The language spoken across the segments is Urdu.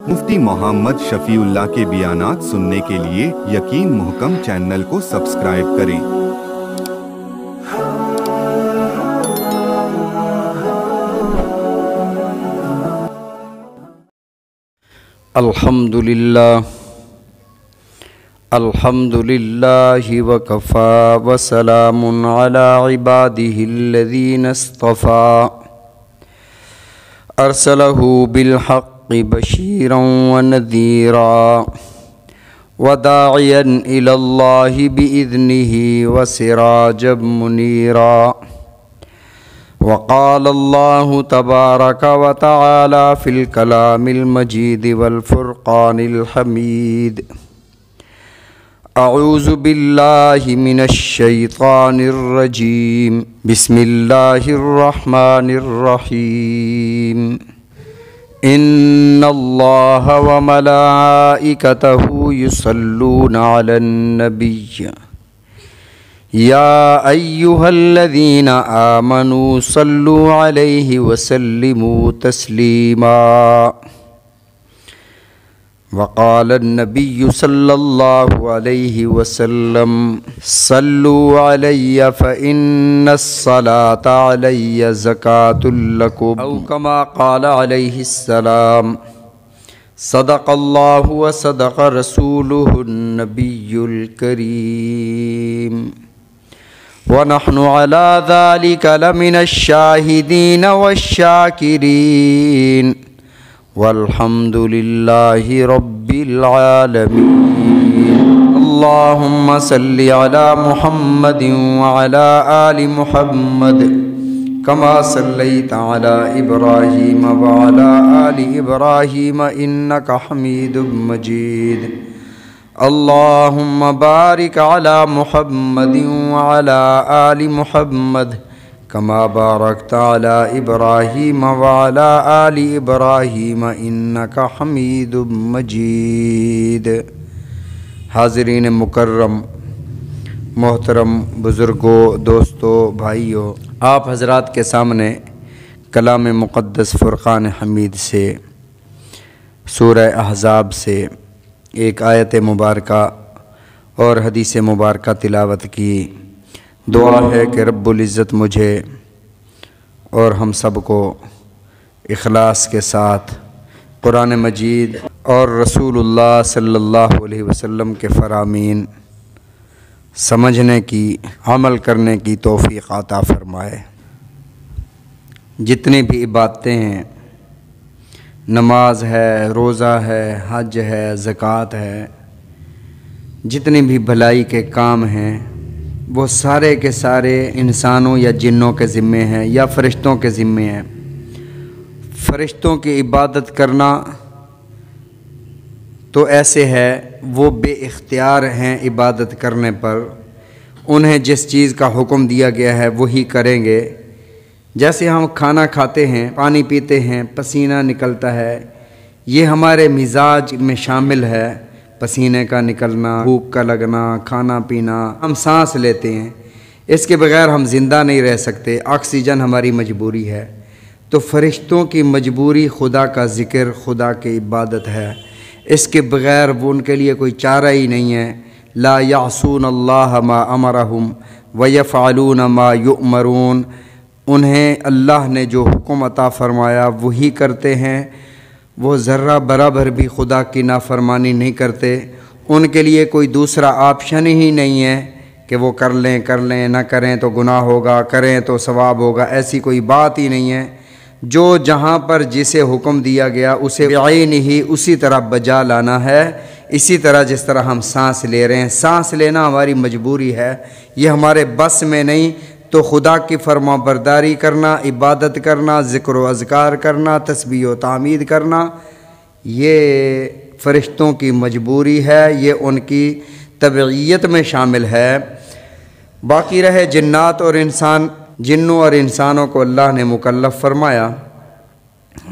مفتی محمد شفیع اللہ کے بیانات سننے کے لیے یقین محکم چینل کو سبسکرائب کریں۔ الحمدللہ وکفا وسلام علی عبادہ الذین اصطفا ارسلہ بالحق بشیرا ونذیرا وداعیا الی اللہ بإذنہ وسراجا منیرا وقال اللہ تبارک وتعالی فی الکلام المجید والفرقان الحمید اعوذ باللہ من الشیطان الرجیم بسم اللہ الرحمن الرحیم ان اللہ وملائکتہ یصلون علی النبی یا ایہا الذین آمنوا صلوا علیہ وسلموا تسلیما وقال النبی صلی اللہ علیہ وسلم صلوا علی فإن الصلاة علی زکاة لکم او کما قال علیہ السلام صدق اللہ وصدق رسولہ النبی الکریم ونحن على ذلك لمن الشاہدین والشاکرین والحمد للہ رب العالمین اللہم صلی علی محمد وعلی آل محمد کما صلیت علی ابراہیم وعلی آل ابراہیم انکا حمید مجید اللہم بارک علی محمد وعلی آل محمد کما بارکت علی ابراہیم وعلی آل ابراہیم انکا حمید مجید۔ حاضرین مکرم، محترم بزرگوں، دوستوں، بھائیوں، آپ حضرات کے سامنے کلام مقدس فرقان حمید سے سورہ احزاب سے ایک آیت مبارکہ اور حدیث مبارکہ تلاوت کی۔ دعا ہے کہ رب العزت مجھے اور ہم سب کو اخلاص کے ساتھ قرآن مجید اور رسول اللہ صلی اللہ علیہ وسلم کے فرامین سمجھنے کی، عمل کرنے کی توفیق عطا فرمائے۔ جتنی بھی عبادتیں ہیں، نماز ہے، روزہ ہے، حج ہے، زکوٰۃ ہے، جتنی بھی بھلائی کے کام ہیں، وہ سارے کے سارے انسانوں یا جنوں کے ذمے ہیں یا فرشتوں کے ذمے ہیں۔ فرشتوں کی عبادت کرنا تو ایسے ہے، وہ بے اختیار ہیں عبادت کرنے پر، انہیں جس چیز کا حکم دیا گیا ہے وہی کریں گے۔ جیسے ہم کھانا کھاتے ہیں، پانی پیتے ہیں، پسینہ نکلتا ہے، یہ ہمارے مزاج میں شامل ہے۔ پسینے کا نکلنا، بھوک کا لگنا، کھانا پینا، ہم سانس لیتے ہیں، اس کے بغیر ہم زندہ نہیں رہ سکتے۔ آکسیجن ہماری مجبوری ہے۔ تو فرشتوں کی مجبوری خدا کا ذکر، خدا کی عبادت ہے، اس کے بغیر وہ ان کے لیے کوئی چارہ ہی نہیں ہے۔ لا یعصون اللہ ما امرہم ویفعلون ما یؤمرون، انہیں اللہ نے جو حکم عطا فرمایا وہی کرتے ہیں، وہ ذرہ برابر بھی خدا کی نافرمانی نہیں کرتے۔ ان کے لیے کوئی دوسرا آپشن ہی نہیں ہے کہ وہ کر لیں نہ کریں تو گناہ ہوگا، کریں تو ثواب ہوگا، ایسی کوئی بات ہی نہیں ہے۔ جو جہاں پر جسے حکم دیا گیا اسے بعین ہی اسی طرح بجا لانا ہے۔ اسی طرح جس طرح ہم سانس لے رہے ہیں، سانس لینا ہماری مجبوری ہے، یہ ہمارے بس میں نہیں۔ تو خدا کی فرما برداری کرنا، عبادت کرنا، ذکر و اذکار کرنا، تسبیح و تحمید کرنا، یہ فرشتوں کی مجبوری ہے، یہ ان کی طبعیت میں شامل ہے۔ باقی رہے جنات اور انسان، جنوں اور انسانوں کو اللہ نے مکلف فرمایا۔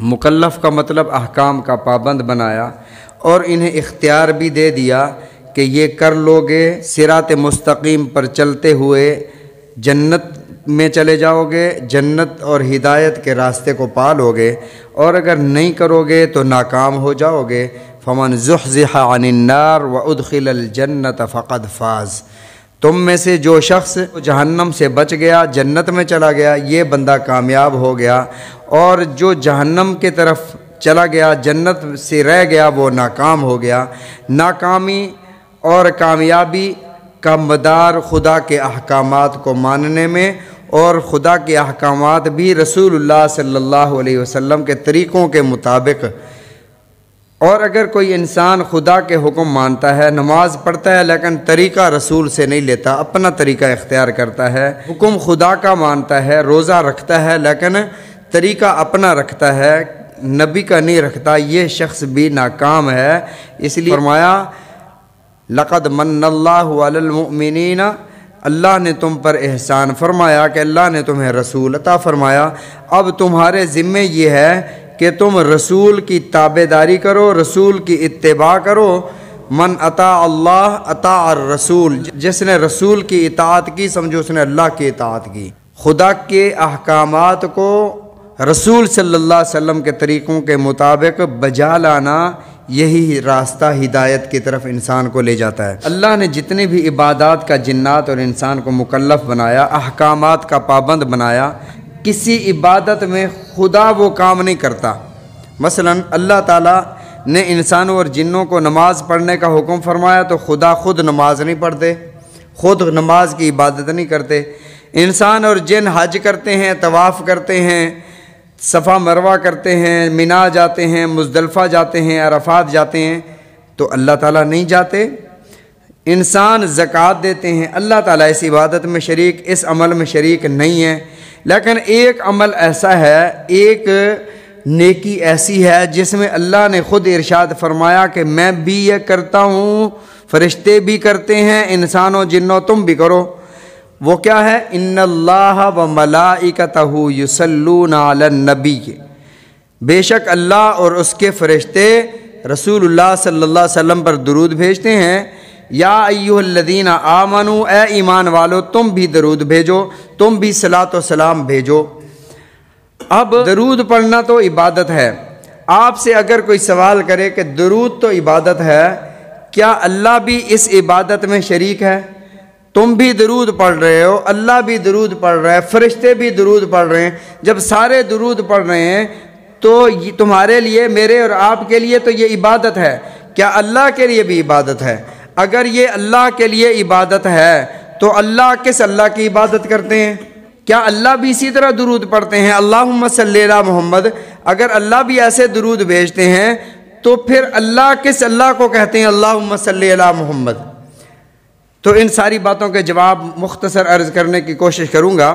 مکلف کا مطلب احکام کا پابند بنایا اور انہیں اختیار بھی دے دیا کہ یہ کر لوگے، صراط مستقیم پر چلتے ہوئے جنت میں چلے جاؤ گے جنت اور ہدایت کے راستے کو پالو گے، اور اگر نہیں کرو گے تو ناکام ہو جاؤ گے۔ فمن زحزح عن النار وادخل الجنت فقد فاز۔ تم میں سے جو شخص جہنم سے بچ گیا، جنت میں چلا گیا، یہ بندہ کامیاب ہو گیا، اور جو جہنم کی طرف چلا گیا، جنت سے رہ گیا، وہ ناکام ہو گیا۔ ناکامی اور کامیابی کا مدار خدا کے احکامات کو ماننے میں، اور خدا کے احکامات بھی رسول اللہ صلی اللہ علیہ وسلم کے طریقوں کے مطابق۔ اور اگر کوئی انسان خدا کے حکم مانتا ہے، نماز پڑھتا ہے، لیکن طریقہ رسول سے نہیں لیتا، اپنا طریقہ اختیار کرتا ہے، حکم خدا کا مانتا ہے، روزہ رکھتا ہے، لیکن طریقہ اپنا رکھتا ہے، نبی کا نہیں رکھتا، یہ شخص بھی ناکام ہے۔ اس لیے فرمایا لقد من اللہ علی المؤمنین، اللہ نے تم پر احسان فرمایا کہ اللہ نے تمہیں رسول عطا فرمایا۔ اب تمہارے ذمے یہ ہے کہ تم رسول کی تابعداری کرو، رسول کی اتباع کرو۔ من اطاع اللہ اطاع الرسول، جس نے رسول کی اطاعت کی سمجھو اس نے اللہ کی اطاعت کی۔ خدا کے احکامات کو رسول صلی اللہ علیہ وسلم کے طریقوں کے مطابق بجا لانا، یہی راستہ ہدایت کی طرف انسان کو لے جاتا ہے۔ اللہ نے جتنی بھی عبادات کا جنات اور انسان کو مکلف بنایا، احکامات کا پابند بنایا، کسی عبادت میں خدا وہ کام نہیں کرتا۔ مثلا اللہ تعالیٰ نے انسانوں اور جنوں کو نماز پڑھنے کا حکم فرمایا تو خدا خود نماز نہیں پڑھتے، خود نماز کی عبادت نہیں کرتے۔ انسان اور جن حج کرتے ہیں، طواف کرتے ہیں، صفا مروہ کرتے ہیں، مینا جاتے ہیں، مزدلفہ جاتے ہیں، عرفات جاتے ہیں، تو اللہ تعالیٰ نہیں جاتے۔ انسان زکوٰۃ دیتے ہیں، اللہ تعالیٰ اس عبادت میں شریک، اس عمل میں شریک نہیں ہے۔ لیکن ایک عمل ایسا ہے، ایک نیکی ایسی ہے جس میں اللہ نے خود ارشاد فرمایا کہ میں بھی یہ کرتا ہوں، فرشتے بھی کرتے ہیں، انسانوں جنوں تم بھی کرو۔ وہ کیا ہے؟ ان اللہ و ملائکتہ یصلون علی النبی، بے شک اللہ اور اس کے فرشتے رسول اللہ صلی اللہ علیہ وسلم پر درود بھیجتے ہیں۔ یا ایھا الذین آمنوا، اے ایمان والو تم بھی درود بھیجو، تم بھی صلاۃ و سلام بھیجو۔ اب درود پڑھنا تو عبادت ہے۔ آپ سے اگر کوئی سوال کرے کہ درود تو عبادت ہے، کیا اللہ بھی اس عبادت میں شریک ہے؟ تم بھی درود پڑھ رہے ہو، اللہ بھی درود پڑھ رہا ہے، فرشتے بھی درود پڑھ رہے ہیں۔ جب سارے درود پڑھ رہے ہیں تو تمہارے لیے، میرے اور آپ کے لیے تو یہ عبادت ہے۔ کیا اللہ کے لیے بھی عبادت ہے؟ اگر یہ اللہ کے لیے عبادت ہے تو اللہ کس اللہ کی عبادت کرتے ہیں؟ کیا اللہ بھی اسی طرح درود پڑھتے ہیں؟ اللہم صلی علی محمد۔ اگر اللہ بھی ایسے درود بھیجتے ہیں تو پھر اللہ کس اللہ کو کہتے ہیں اللہم صلی علی محمد؟ تو ان ساری باتوں کے جواب مختصر عرض کرنے کی کوشش کروں گا۔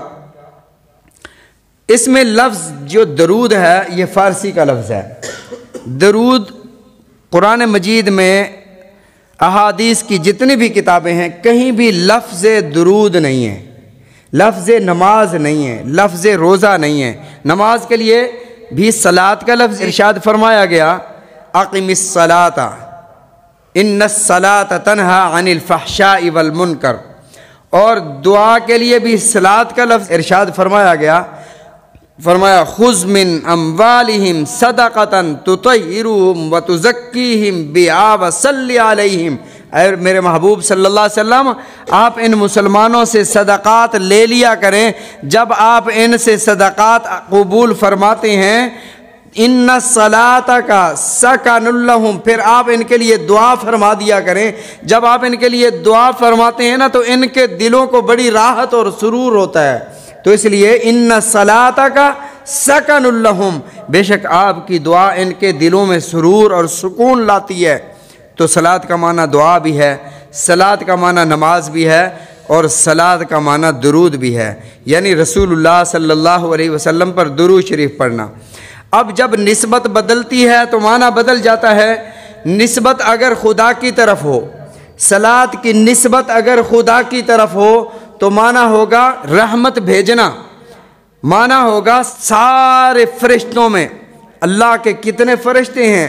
اس میں لفظ جو درود ہے یہ فارسی کا لفظ ہے۔ درود قرآن مجید میں، احادیث کی جتنی بھی کتابیں ہیں، کہیں بھی لفظ درود نہیں ہے، لفظ نماز نہیں ہے، لفظ روزہ نہیں ہے۔ نماز کے لیے بھی صلاۃ کا لفظ ارشاد فرمایا گیا، اقم الصلاۃ ان الصلاۃ تنہی عن الفحشاء والمنکر، اور دعا کے لیے بھی صلاۃ کا لفظ ارشاد فرمایا گیا، فرمایا خذ من اموالہم صدقۃ تطہرہم وتزکیہم بہا وصلی علیہم۔ اے میرے محبوب صلی اللہ علیہ وسلم، آپ ان مسلمانوں سے صدقات لے لیا کریں۔ جب آپ ان سے صدقات قبول فرماتے ہیں، ان الصلاۃ کا سکن لہم، پھر آپ ان کے لیے دعا فرما دیا کریں۔ جب آپ ان کے لیے دعا فرماتے ہیں نا تو ان کے دلوں کو بڑی راحت اور سرور ہوتا ہے۔ تو اس لیے ان الصلاۃ کا سکن لہم، بے شک آپ کی دعا ان کے دلوں میں سرور اور سکون لاتی ہے۔ تو صلاۃ کا معنی دعا بھی ہے، صلاۃ کا معنی نماز بھی ہے، اور صلاۃ کا معنی درود بھی ہے، یعنی رسول اللہ صلی اللہ علیہ وسلم پر درود شریف پڑھنا۔ اب جب نسبت بدلتی ہے تو معنی بدل جاتا ہے۔ نسبت اگر خدا کی طرف ہو، صلاۃ کی نسبت اگر خدا کی طرف ہو تو معنی ہوگا رحمت بھیجنا، معنی ہوگا سارے فرشتوں میں۔ اللہ کے کتنے فرشتے ہیں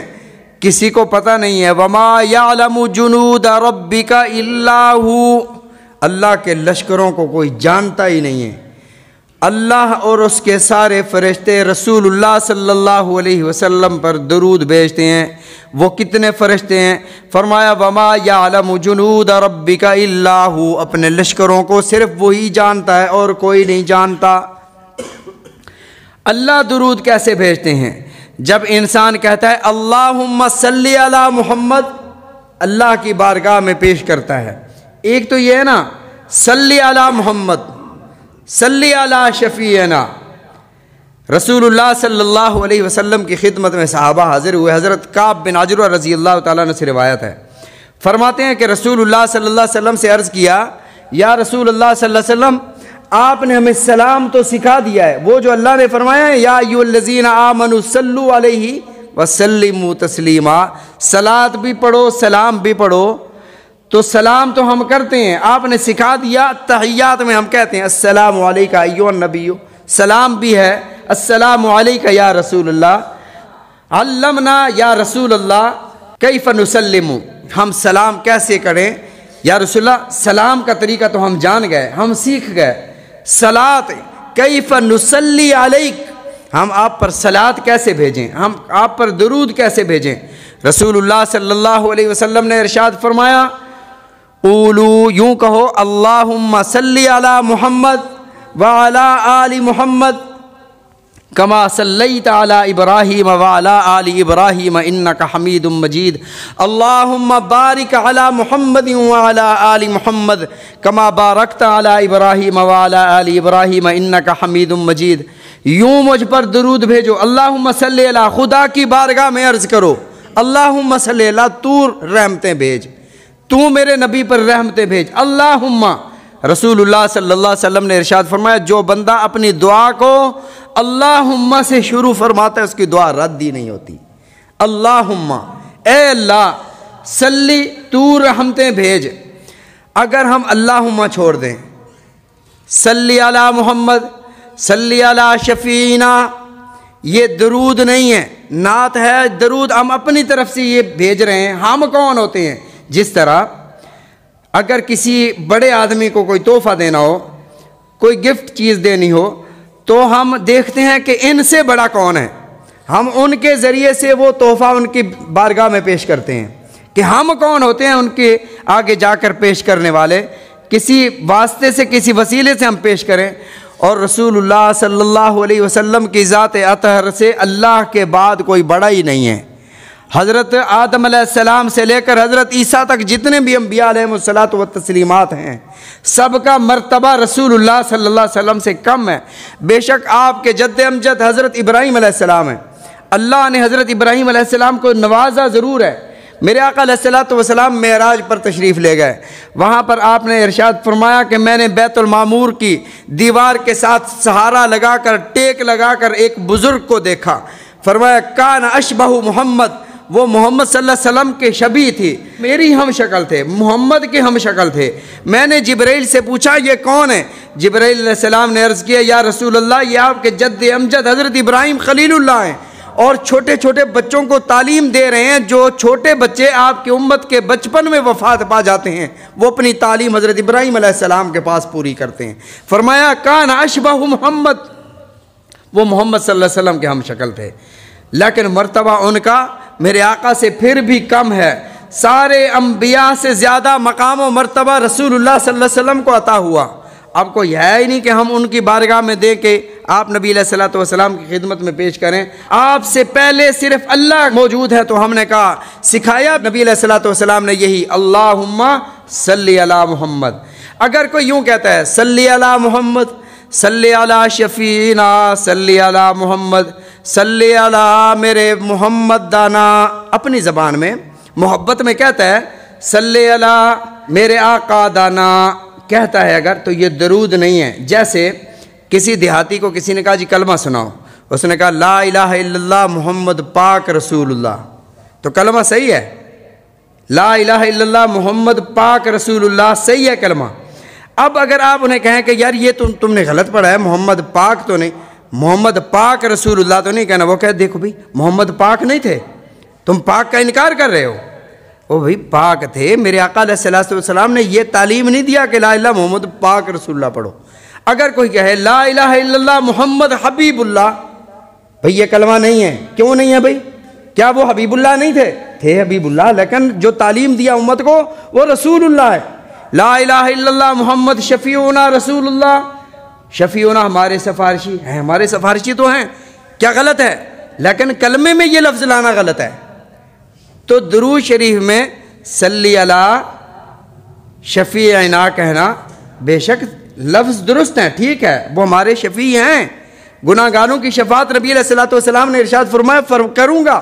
کسی کو پتہ نہیں ہے۔ وَمَا يَعْلَمُ جُنُودَ رَبِّكَ إِلَّا هُوَ، اللہ کے لشکروں کو کوئی جانتا ہی نہیں ہے۔ اللہ اور اس کے سارے فرشتے رسول اللہ صلی اللہ علیہ وسلم پر درود بھیجتے ہیں۔ وہ کتنے فرشتے ہیں؟ فرمایا وما یعلم جنود ربک الا ہو، اپنے لشکروں کو صرف وہی جانتا ہے اور کوئی نہیں جانتا۔ اللہ درود کیسے بھیجتے ہیں؟ جب انسان کہتا ہے اللہم صلی علی محمد، اللہ کی بارگاہ میں پیش کرتا ہے۔ ایک تو یہ ہے نا صلی علی محمد، صلی علی شفیعنا۔ رسول اللہ صلی اللہ علیہ وسلم کی خدمت میں صحابہ حاضر ہوئے۔ حضرت کعب بن عجرہ رضی اللہ تعالیٰ عنہ سے روایت ہے، فرماتے ہیں کہ رسول اللہ صلی اللہ علیہ وسلم سے عرض کیا یا رسول اللہ صلی اللہ علیہ وسلم آپ نے ہمیں سلام تو سکھا دیا ہے، وہ جو اللہ نے فرمایا ہے یا ایھا الذین آمنوا صلوا علیہ وسلموا تسلیما، صلاۃ بھی پڑھو سلام بھی پڑھو۔ تو سلام تو ہم کرتے ہیں، آپ نے سکھا دیا۔ تحیات میں ہم کہتے ہیں السلام علیکہ ایھا النبی، سلام بھی ہے السلام علیکہ یا رسول اللہ، علمنا یا رسول اللہ کیف نسلم، ہم سلام کیسے کریں یا رسول اللہ۔ سلام کا طریقہ تو ہم جان گئے، ہم سیکھ گئے۔ صلاۃ کیف نصلی علیک، ہم آپ پر صلاۃ کیسے بھیجیں، ہم آپ پر درود کیسے بھیجیں۔ رسول اللہ صلی اللہ علیہ وسلم نے ارشاد فرمایا قولوا، یوں کہو اللہم صلی علی محمد وعلی آل محمد کما صلیت علی ابراہیم وعلی آل ابراہیم انک حمید مجید، اللہم بارک علی محمد وعلی آل محمد کما بارکت علی ابراہیم وعلی آل ابراہیم انک حمید مجید۔ یوں مجھ پر درود بھیجو، اللہم صلی علی، خدا کی بارگاہ میں عرض کرو اللہم صلی علی، تو رحمتیں بھیج، تو میرے نبی پر رحمتیں بھیج۔ اللہم، رسول اللہ صلی اللہ علیہ وسلم نے ارشاد فرمایا جو بندہ اپنی دعا کو اللہم سے شروع فرماتا ہے اس کی دعا رد ہی نہیں ہوتی۔ اللہم، اے اللہ، صلی، تو رحمتیں بھیج۔ اگر ہم اللہم چھوڑ دیں، صلی علی محمد، صلی علی شفیعنا، یہ درود نہیں ہے، نعت ہے، درود ہم اپنی طرف سے یہ بھیج رہے ہیں۔ ہم کون ہوتے ہیں؟ جس طرح اگر کسی بڑے آدمی کو کوئی تحفہ دینا ہو، کوئی گفٹ چیز دینی ہو، تو ہم دیکھتے ہیں کہ ان سے بڑا کون ہے، ہم ان کے ذریعے سے وہ تحفہ ان کی بارگاہ میں پیش کرتے ہیں کہ ہم کون ہوتے ہیں ان کے آگے جا کر پیش کرنے والے، کسی واسطے سے کسی وسیلے سے ہم پیش کریں۔ اور رسول اللہ صلی اللہ علیہ وسلم کی ذات اطہر سے اللہ کے بعد کوئی بڑا ہی نہیں ہے۔ حضرت آدم علیہ السلام سے لے کر حضرت عیسیٰ تک جتنے بھی انبیاء علیہم الصلاۃ والتسلیمات ہیں، سب کا مرتبہ رسول اللہ صلی اللہ علیہ وسلم سے کم ہے۔ بے شک آپ کے جد امجد حضرت ابراہیم علیہ السلام ہیں، اللہ نے حضرت ابراہیم علیہ السلام کو نوازا ضرور ہے۔ میرے آقا علیہ الصلاۃ والسلام معراج پر تشریف لے گئے، وہاں پر آپ نے ارشاد فرمایا کہ میں نے بیت المعمور کی دیوار کے ساتھ سہارا لگا کر، ٹیک لگا کر ایک بزرگ کو دیکھا، فرمایا کان اشبہ محمد، وہ محمد صلی اللہ علیہ وسلم کے شبیہ تھی، میری ہم شکل تھے، محمد کے ہم شکل تھے۔ میں نے جبرائیل سے پوچھا یہ کون ہے؟ جبرائیل علیہ السلام نے عرض کیا یا رسول اللہ یہ آپ کے جد امجد حضرت ابراہیم خلیل اللہ ہیں، اور چھوٹے چھوٹے بچوں کو تعلیم دے رہے ہیں۔ جو چھوٹے بچے آپ کی امت کے بچپن میں وفات پا جاتے ہیں، وہ اپنی تعلیم حضرت ابراہیم علیہ السلام کے پاس پوری کرتے ہیں۔ فرمایا کان اشبہ محمد، وہ محمد صلی اللہ علیہ وسلم کے ہم شکل تھے، لیکن مرتبہ ان کا میرے آقا سے پھر بھی کم ہے۔ سارے انبیاء سے زیادہ مقام و مرتبہ رسول اللہ صلی اللہ علیہ وسلم کو عطا ہوا۔ اب کوئی ہے ہی نہیں کہ ہم ان کی بارگاہ میں دیں کہ آپ نبی علیہ الصلوۃ والسلام کی خدمت میں پیش کریں۔ آپ سے پہلے صرف اللہ موجود ہے، تو ہم نے کہا سکھایا نبی علیہ الصلوۃ والسلام نے یہی اللہم صلی علی محمد۔ اگر کوئی یوں کہتا ہے صلی علی محمد، صلی علی شفیعنا، صلی علی محمد، صلی علی میرے محمد دانا، اپنی زبان میں محبت میں کہتا ہے صلی علی میرے آقا دانا کہتا ہے اگر، تو یہ درود نہیں ہے۔ جیسے کسی دیہاتی کو کسی نے کہا جی کلمہ سناؤ، اس نے کہا لا الہ الا اللہ محمد پاک رسول اللہ، تو کلمہ صحیح ہے، لا الہ الا اللہ محمد پاک رسول اللہ صحیح ہے کلمہ۔ اب اگر آپ انہیں کہیں کہ یار یہ تم نے غلط پڑھا ہے، محمد پاک تو نہیں، محمد پاک رسول اللہ تو نہیں کہنا، وہ کہتے دیکھو بھئی محمد پاک نہیں تھے، تم پاک کا انکار کر رہے ہو۔ وہ بھئی پاک تھے، میرے آقا علیہ السلام نے یہ تعلیم نہیں دیا کہ لا الہ محمد پاک رسول اللہ پڑھو۔ اگر کوئی کہے لا الہ الا اللہ محمد حبیب اللہ، بھئی یہ کلمہ نہیں ہے. کیوں نہیں ہے بھئی؟ کیا وہ حبیب اللہ نہیں تھے؟ تھے حبیب اللہ، لیکن جو تعلیم دیا امت کو وہ رسول اللہ ہے. لا الہ الا اللہ محمد شفیعنا رسول اللہ، شفیعنا ہمارے سفارشی ہیں، ہمارے سفارشی تو ہیں. کیا غلط ہے؟ لیکن کلمے میں یہ لفظ لانا غلط ہے. تو درود شریف میں صلی علی شفیعنا کہنا بے شک لفظ درست ہیں، ٹھیک ہے، وہ ہمارے شفیع ہیں. گناہ گاروں کی شفاعت نبی علیہ السلام نے ارشاد فرمایا کروں گا،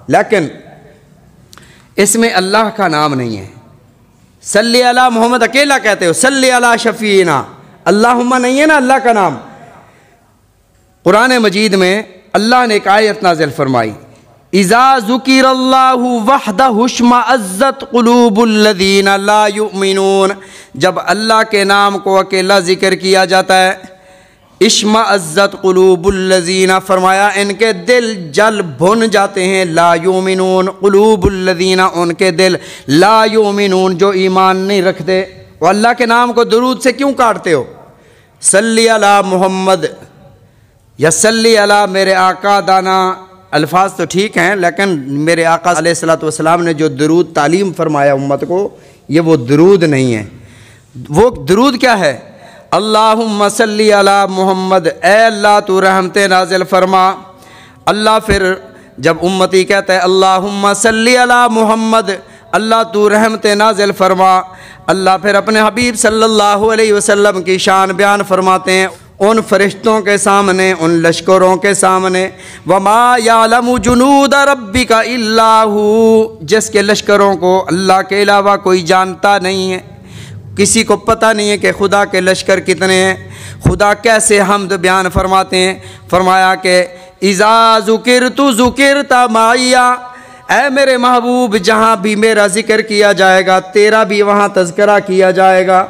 لیکن اس میں اللہ کا نام نہیں ہے. صلی علی محمد اکیلا کہتے ہو، صلی علی شفیعنا اللہم نہیں ہے نا اللہ کا نام. قرآن مجید میں اللہ نے ایک آیت نازل فرمائی، اذا ذکر اللہ وحدہ اشمئزت قلوب الذین لا یؤمنون. جب اللہ کے نام کو اکیلا ذکر کیا جاتا ہے، اشمئزت قلوب الذین، فرمایا ان کے دل جل بھن جاتے ہیں، لا یؤمنون، قلوب الذین ان کے دل، لا یؤمنون جو ایمان نہیں رکھتے. وہ اللہ کے نام کو درود سے کیوں کاٹتے ہو؟ صلی علی محمد یا صلی علی میرے آقا دانا، الفاظ تو ٹھیک ہیں، لیکن میرے آقا علیہ السلام نے جو درود تعلیم فرمایا امت کو، یہ وہ درود نہیں ہے. وہ درود کیا ہے؟ اللہم صلی علی محمد، اے اللہ تو رحمت نازل فرما. اللہ پھر جب امتی کہتا ہے اللہم صلی علی محمد، اللہ تو رحمت نازل فرما، اللہ پھر اپنے حبیب صلی اللہ علیہ وسلم کی شان بیان فرماتے ہیں ان فرشتوں کے سامنے، ان لشکروں کے سامنے، وَمَا يَعْلَمُ جُنُودَ رَبِّكَ إِلَّا هُ، جس کے لشکروں کو اللہ کے علاوہ کوئی جانتا نہیں ہے. کسی کو پتہ نہیں ہے کہ خدا کے لشکر کتنے ہیں. خدا کیسے حمد بیان فرماتے ہیں؟ فرمایا کہ اِذَا ذُكِرْتُ ذُكِرْتَ مَعِيَّ، اے میرے محبوب جہاں بھی میرا ذکر کیا جائے گا تیرا بھی وہاں تذکرہ کیا جائے گا.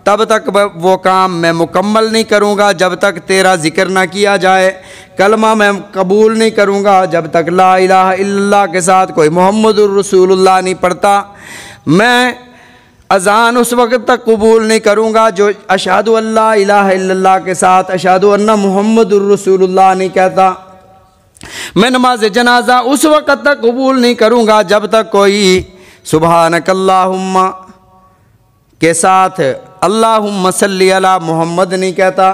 تب تک وہ کام میں مکمل نہیں کروں گا جب تک تیرا ذکر نہ کیا جائے. کلمہ میں قبول نہیں کروں گا جب تک لا الہ الا اللہ کے ساتھ کوئی محمد الرسول اللہ نہیں پڑھتا. میں اذان اس وقت تک قبول نہیں کروں گا جو اشہد ان لا الہ الا اللہ کے ساتھ اشہد ان محمد الرسول اللہ نہیں کہتا. میں نماز جنازہ اس وقت تک قبول نہیں کروں گا جب تک کوئی سبحانک اللہم کے ساتھ اللہم صلی علی محمد نہیں کہتا.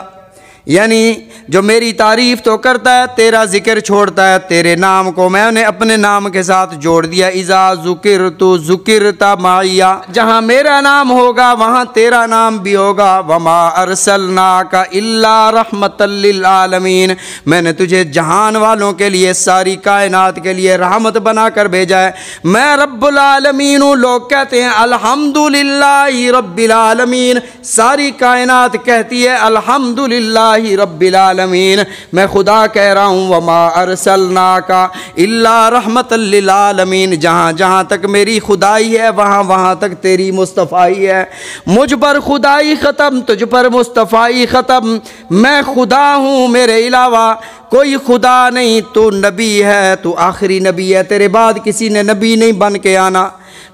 یعنی جو میری تعریف تو کرتا ہے تیرا ذکر چھوڑتا ہے، تیرے نام کو میں نے اپنے نام کے ساتھ جوڑ دیا. اذا ذکرت ذکرت معی، جہاں میرا نام ہوگا وہاں تیرا نام بھی ہوگا. وما ارسلناک الا رحمتا للعالمین، میں نے تجھے جہان والوں کے لیے، ساری کائنات کے لیے رحمت بنا کر بھیجا ہے. میں رب العالمین ہوں. لوگ کہتے ہیں الحمدللہ رب العالمین، ساری کائنات کہتی ہے الحمدللہ رب العالمین. میں خدا کہہ رہا ہوں وما ارسلناک الا رحمتا للعالمین، جہاں جہاں تک میری خدائی ہے وہاں وہاں تک تیری مصطفائی ہے. مجھ پر خدائی ختم، تجھ پر مصطفائی ختم. میں خدا ہوں، میرے علاوہ کوئی خدا نہیں. تو نبی ہے، تو آخری نبی ہے، تیرے بعد کسی نے نبی نہیں بن کے آنا.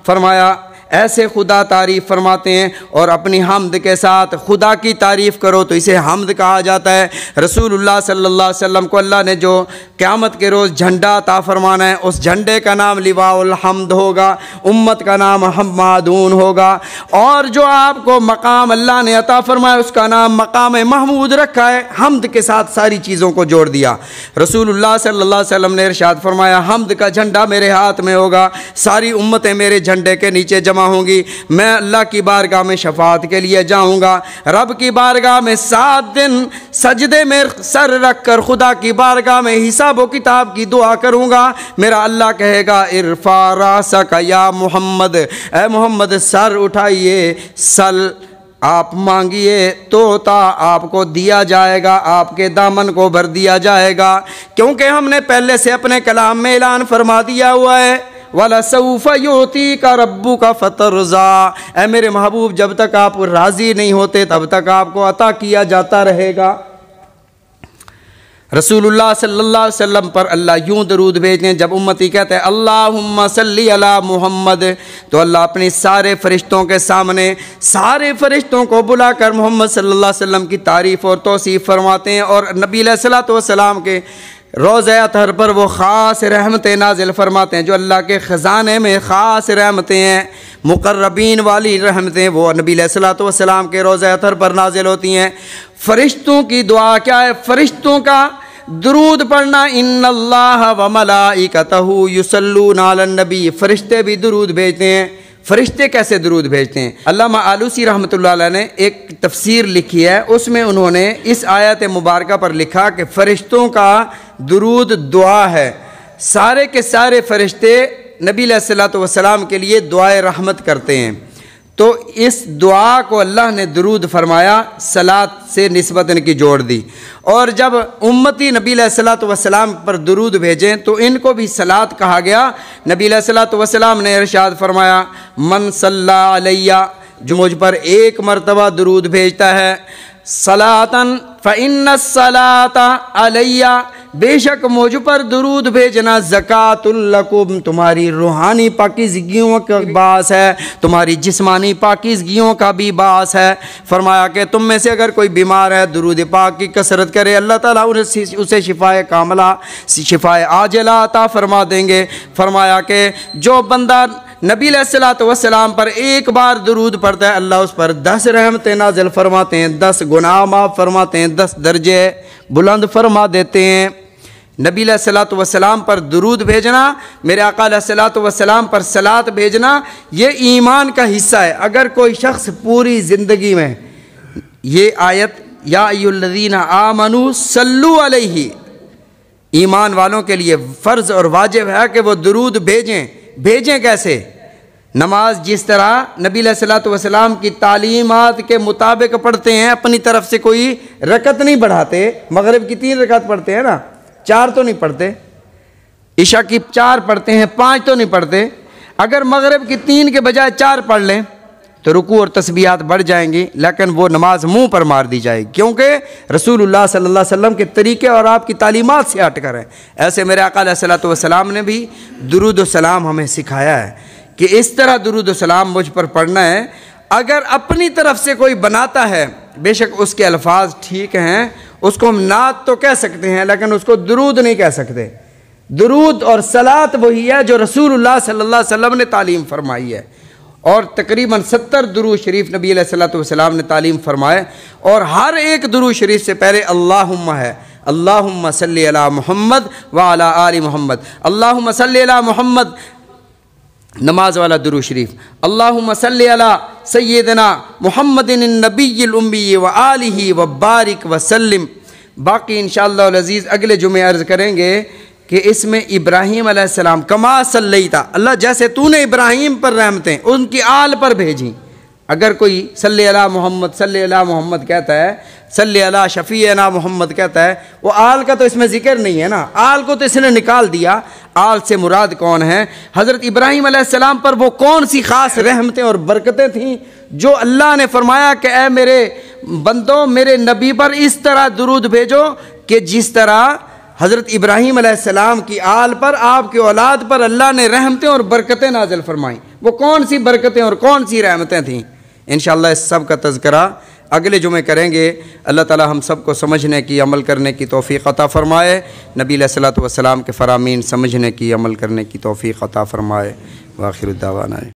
فرمایا ایسے خدا تعریف فرماتے ہیں. اور اپنی حمد کے ساتھ خدا کی تعریف کرو تو اسے حمد کہا جاتا ہے. رسول اللہ صلی اللہ علیہ وسلم کو اللہ نے جو قیامت کے روز جھنڈا عطا فرمانا ہے، اس جھنڈے کا نام لواء الحمد ہوگا، امت کا نام حمادون ہوگا. اور جو آپ کو مقام اللہ نے عطا فرمایا اس کا نام مقام محمود رکھا ہے. حمد کے ساتھ ساری چیزوں کو جوڑ دیا. رسول اللہ صلی اللہ علیہ وسلم نے ارشاد فرمایا حمد کا جھنڈا میرے ہاتھ میں ہوگا، ساری امتیں میرے جھنڈے کے نیچے جمع ہوں گی. میں اللہ کی بارگاہ میں شفاعت کے لیے جاؤں گا. رب کی بارگاہ میں 7 دن سجدے میں سر رکھ کر خدا کی بارگاہ میں حساب و کتاب کی دعا کروں گا. میرا اللہ کہے گا ارفع راسک یا محمد، اے محمد سر اٹھائیے، سل آپ مانگیے تو آپ کو دیا جائے گا، آپ کے دامن کو بھر دیا جائے گا. کیونکہ ہم نے پہلے سے اپنے کلام میں اعلان فرما دیا ہوا ہے وَلَسَوْفَ يُعْطِيكَ رَبُّكَ فَتَرْضَىٰ، اے میرے محبوب جب تک آپ راضی نہیں ہوتے تب تک آپ کو عطا کیا جاتا رہے گا. رسول اللہ صلی اللہ علیہ وسلم پر اللہ یوں درود بھیجتے ہیں، جب امتی کہتے ہیں اللہم صلی علی محمد، تو اللہ اپنے سارے فرشتوں کے سامنے سارے فرشتوں کو بلا کر محمد صلی اللہ علیہ وسلم کی تعریف اور توصیف فرماتے ہیں، اور نبی علیہ الصلوۃ والسلام کے روضہ اطہر پر وہ خاص رحمتیں نازل فرماتے ہیں، جو اللہ کے خزانے میں خاص رحمتیں ہیں، مقربین والی رحمتیں، وہ نبی علیہ الصلوۃ والسلام کے روضہ اطہر پر نازل ہوتی ہیں۔ فرشتوں کی دعا کیا ہے؟ فرشتوں کا درود پڑھنا، ان اللہ و ملائکتہ یصلون علی النبی، فرشتے بھی درود بھیجتے ہیں۔ فرشتے کیسے درود بھیجتے ہیں؟ علامہ آلوسی رحمۃ اللہ علیہ نے ایک تفسیر لکھی ہے، اس میں انہوں نے اس آیت مبارکہ پر لکھا کہ فرشتوں کا درود دعا ہے، سارے کے سارے فرشتے نبی علیہ الصلوۃ والسلام کے لیے دعائے رحمت کرتے ہیں، تو اس دعا کو اللہ نے درود فرمایا، صلاۃ سے نسبت ان کی جوڑ دی، اور جب امتی نبی علیہ الصلوۃ والسلام پر درود بھیجیں تو ان کو بھی صلاۃ کہا گیا۔ نبی علیہ الصلوۃ والسلام نے ارشاد فرمایا من صلی علیہ، جو مجھ پر ایک مرتبہ درود بھیجتا ہے، صلاۃً فإن الصلاۃ علیہ، بے شک مجھ پر درود بھیجنا زکوٰۃ لکم، تمہاری روحانی پاکیزگیوں کا باعث ہے، تمہاری جسمانی پاکیزگیوں کا بھی باعث ہے۔ فرمایا کہ تم میں سے اگر کوئی بیمار ہے درود پاک کی کثرت کرے، اللہ تعالیٰ اسے شفائے کاملہ شفائے عاجلہ عطا فرما دیں گے۔ فرمایا کہ جو بندہ نبی علیہ الصلوۃ والسلام پر ایک بار درود پڑھتا ہے، اللہ اس پر 10 رحمتیں نازل فرماتے ہیں، 10 گناہ معاف فرماتے ہیں، 10 درجے بلند فرما دیتے ہیں۔ نبی علیہ الصلوۃ والسلام پر درود بھیجنا، میرے آقا علیہ الصلوۃ والسلام پر صلاۃ بھیجنا، یہ ایمان کا حصہ ہے۔ اگر کوئی شخص پوری زندگی میں یہ آیت یا ایھا الذین آمنوا صلوا علیہ، ایمان والوں کے لیے فرض اور واجب ہے کہ وہ درود بھیجیں کیسے؟ نماز جس طرح نبی علیہ الصلوۃ والسلام کی تعلیمات کے مطابق پڑھتے ہیں، اپنی طرف سے کوئی رکعت نہیں بڑھاتے، مغرب کی 3 رکعت پڑھتے ہیں نا، 4 تو نہیں پڑھتے، عشاء کی 4 پڑھتے ہیں، 5 تو نہیں پڑھتے۔ اگر مغرب کی 3 کے بجائے 4 پڑھ لیں تو رکوع اور تسبیحات بڑھ جائیں گی، لیکن وہ نماز منہ پر مار دی جائے گی، کیونکہ رسول اللہ صلی اللہ علیہ وسلم کے طریقے اور آپ کی تعلیمات سے ہٹ کر ہیں۔ ایسے میرے آقا علیہ الصلوۃ والسلام نے بھی درود و سلام ہمیں سکھایا ہے کہ اس طرح درود و سلام مجھ پر پڑھنا ہے۔ اگر اپنی طرف سے کوئی بناتا ہے، بے شک اس کے الفاظ ٹھیک ہیں، اس کو ہم نعت تو کہہ سکتے ہیں لیکن اس کو درود نہیں کہہ سکتے۔ درود اور صلاۃ وہی ہے جو رسول اللہ صلی اللہ علیہ وسلم نے تعلیم فرمائی ہے، اور تقریباً 70 درود شریف نبی علیہ الصلوۃ والسلام نے تعلیم فرمائے، اور ہر ایک درود شریف سے پہلے اللہم ہے، اللہم صلی علی محمد وعلی آل محمد، اللہم صلی علی محمد نماز والا درود شریف، اللہم صلی علی سیدنا محمد النبی الامی وآلہ وبارک وسلم۔ باقی انشاءاللہ العزیز اگلے جمعے عرض کریں گے کہ اس میں ابراہیم علیہ السلام کما صلیتا، اللہ جیسے تو نے ابراہیم پر رحمتیں ان کی آل پر بھیجیں۔ اگر کوئی صلی علی محمد کہتا ہے، صلی علی شفیعنا محمد کہتا ہے، وہ آل کا تو اس میں ذکر نہیں ہے نا، آل کو تو اس نے نکال دیا۔ آل سے مراد کون ہے؟ حضرت ابراہیم علیہ السلام پر وہ کون سی خاص رحمتیں اور برکتیں تھیں جو اللہ نے فرمایا کہ اے میرے بندوں، میرے نبی پر اس طرح درود بھیجو کہ جس طرح حضرت ابراہیم علیہ السلام کی آل پر، آپ کی اولاد پر اللہ نے رحمتیں اور برکتیں نازل فرمائیں۔ وہ کون سی برکتیں اور کون سی رحمتیں تھیں؟ انشاءاللہ اس سب کا تذکرہ اگلے جمعے کریں گے۔ اللہ تعالی ہم سب کو سمجھنے کی، عمل کرنے کی توفیق عطا فرمائے، نبی علیہ الصلوۃ والسلام کے فرامین سمجھنے کی، عمل کرنے کی توفیق عطا فرمائے۔ وآخر الدعوانا